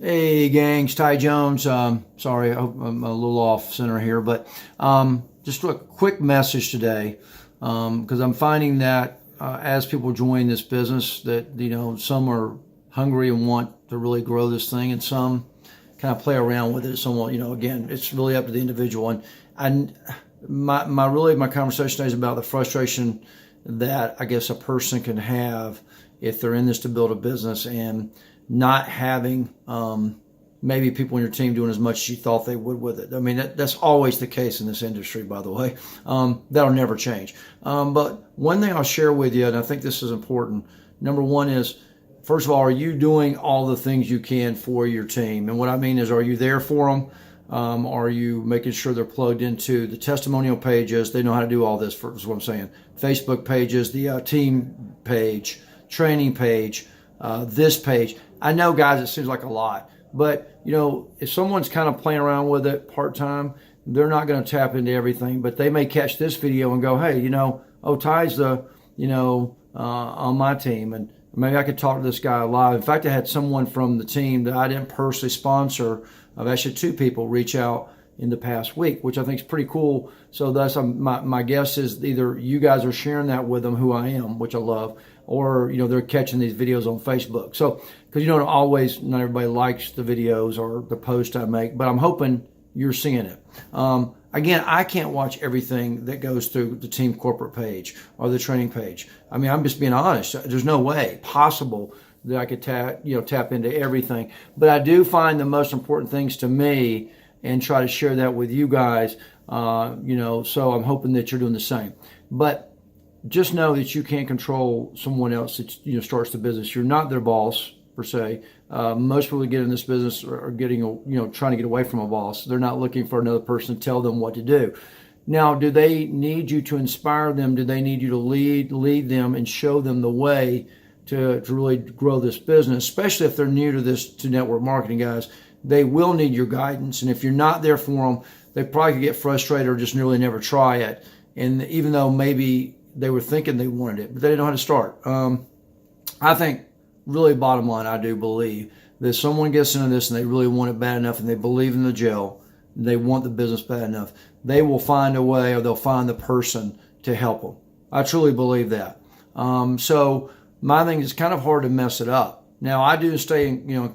Hey, gangs, Ty Jones. Sorry, I'm a little off center here, but just a quick message today because I'm finding that as people join this business, that some are hungry and want to really grow this thing, and some kind of play around with it. Some, again, it's really up to the individual. And my conversation today is about the frustration that I guess a person can have if they're in this to build a business and not having maybe people on your team doing as much as you thought they would with it. I mean, that's always the case in this industry, by the way. That'll never change. But one thing I'll share with you, and I think this is important, number one is, first of all, are you doing all the things you can for your team? And what I mean is, are you there for them? Are you making sure they're plugged into the testimonial pages? They know how to do all this, is what I'm saying. Facebook pages, the team page, training page, this page. I know, guys, it seems like a lot, but if someone's kind of playing around with it part-time, they're not going to tap into everything, but they may catch this video and go, hey, Ty's on my team, and maybe I could talk to this guy live. In fact, I had someone from the team that I didn't personally sponsor. I've actually 2 people reach out in the past week, which I think is pretty cool. So thus, my guess is either you guys are sharing that with them, who I am, which I love, or they're catching these videos on Facebook. So because not everybody likes the videos or the posts I make, but I'm hoping you're seeing it. Again, I can't watch everything that goes through the team corporate page or the training page. I mean, I'm just being honest. There's no way possible that I could tap into everything. But I do find the most important things to me and try to share that with you guys. So I'm hoping that you're doing the same. But just know that you can't control someone else that starts the business. You're not their boss per se. Most people that get in this business are trying to get away from a boss. They're not looking for another person to tell them what to do. Now, do they need you to inspire them? Do they need you to lead them and show them the way to really grow this business? Especially if they're new to network marketing, guys. They will need your guidance, and if you're not there for them, they probably could get frustrated or just really never try it. And even though maybe they were thinking they wanted it, but they didn't know how to start. I think, really bottom line, I do believe that if someone gets into this and they really want it bad enough and they believe in the gel, they want the business bad enough, they will find a way, or they'll find the person to help them. I truly believe that. So my thing is kind of hard to mess it up. Now, I do stay in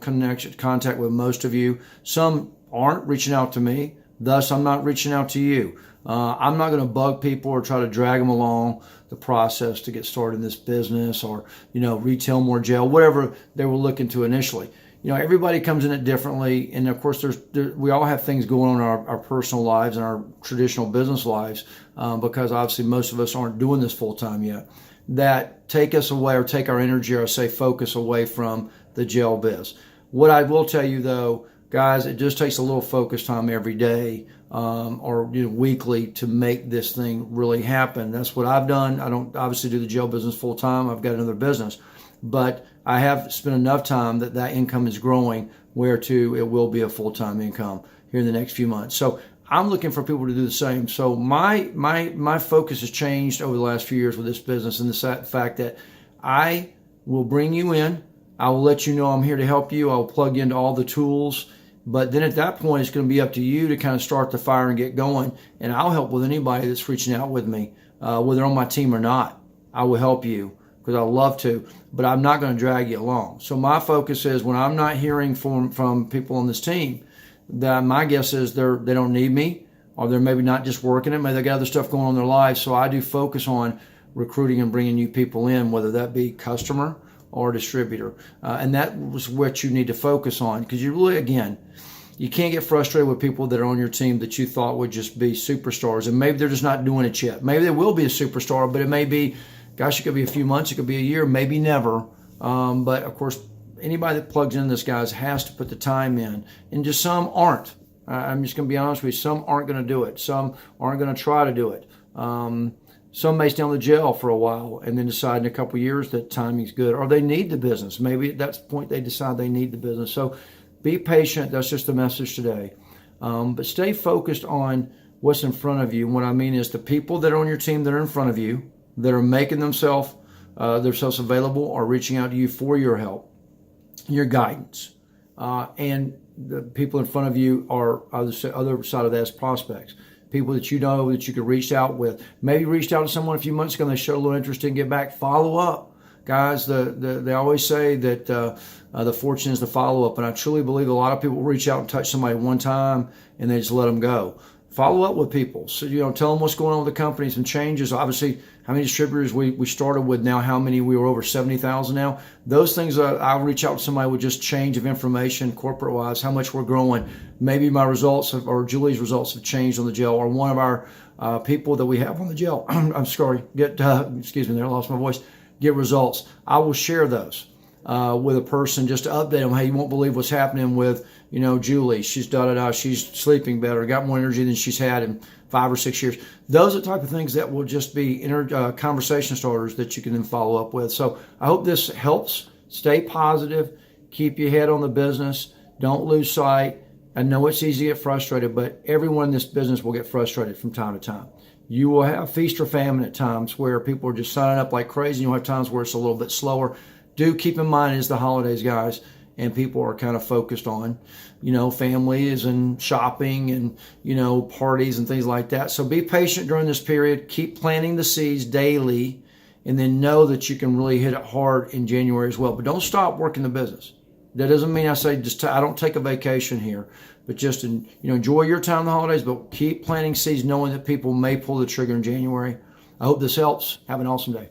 contact with most of you. Some aren't reaching out to me, thus I'm not reaching out to you. I'm not going to bug people or try to drag them along the process to get started in this business, or retail more gel, whatever they were looking to initially. Everybody comes in it differently, and of course we all have things going on in our personal lives and our traditional business lives, because obviously most of us aren't doing this full time yet, that take us away, or take our energy, or say focus away from the gel biz. What I will tell you though, guys, it just takes a little focus time every day, or weekly, to make this thing really happen. That's what I've done. I don't obviously do the gel business full time. I've got another business, but I have spent enough time that income is growing where it will be a full-time income here in the next few months. So I'm looking for people to do the same. So my focus has changed over the last few years with this business, and the fact that I will bring you in. I will let you know I'm here to help you. I'll plug you into all the tools. But then at that point, it's going to be up to you to kind of start the fire and get going. And I'll help with anybody that's reaching out with me, whether on my team or not. I will help you because I love to, but I'm not going to drag you along. So my focus is, when I'm not hearing from people on this team, that my guess is they don't need me, or they're maybe not just working it. Maybe they got other stuff going on in their lives. So I do focus on recruiting and bringing new people in, whether that be customer or distributor. And that was what you need to focus on, because you really, again, you can't get frustrated with people that are on your team that you thought would just be superstars, and maybe they're just not doing it yet. Maybe they will be a superstar, but it may be, gosh, it could be a few months, it could be a year, maybe never. But of course, anybody that plugs in this, guys, has to put the time in, and just some aren't. I'm just going to be honest with you. Some aren't going to do it. Some aren't going to try to do it. Some may stay on the gel for a while and then decide in a couple of years that timing's good, or they need the business. Maybe at that point they decide they need the business. So be patient. That's just the message today. But stay focused on what's in front of you. And what I mean is, the people that are on your team that are in front of you, that are making themselves available, or reaching out to you for your help, your guidance. and the people in front of you are the other side of that is prospects. People that you know that you could reach out with. Maybe reached out to someone a few months ago and they showed a little interest in get back. Follow up. Guys, they always say that the fortune is the follow-up, and I truly believe a lot of people reach out and touch somebody one time and they just let them go. Follow up with people. So, tell them what's going on with the company, some changes. Obviously, how many distributors we started with now, how many, we were over 70,000 now. Those things, I'll reach out to somebody with just change of information corporate-wise, how much we're growing. Maybe my results or Julie's results have changed on the gel, or one of our people that we have on the gel, I'm sorry, excuse me there, I lost my voice, get results. I will share those with a person just to update them. Hey, you won't believe what's happening with, Julie. She's she's sleeping better, got more energy than she's had in 5 or 6 years. Those are the type of things that will just be conversation starters that you can then follow up with. So I hope this helps. Stay positive. Keep your head on the business. Don't lose sight. I know it's easy to get frustrated, but everyone in this business will get frustrated from time to time. You will have feast or famine at times where people are just signing up like crazy. You'll have times where it's a little bit slower. Do keep in mind it's the holidays, guys, and people are kind of focused on, families and shopping and, parties and things like that. So be patient during this period. Keep planting the seeds daily, and then know that you can really hit it hard in January as well. But don't stop working the business. That doesn't mean I say I don't take a vacation here, but just enjoy your time in the holidays, but keep planting seeds knowing that people may pull the trigger in January. I hope this helps. Have an awesome day.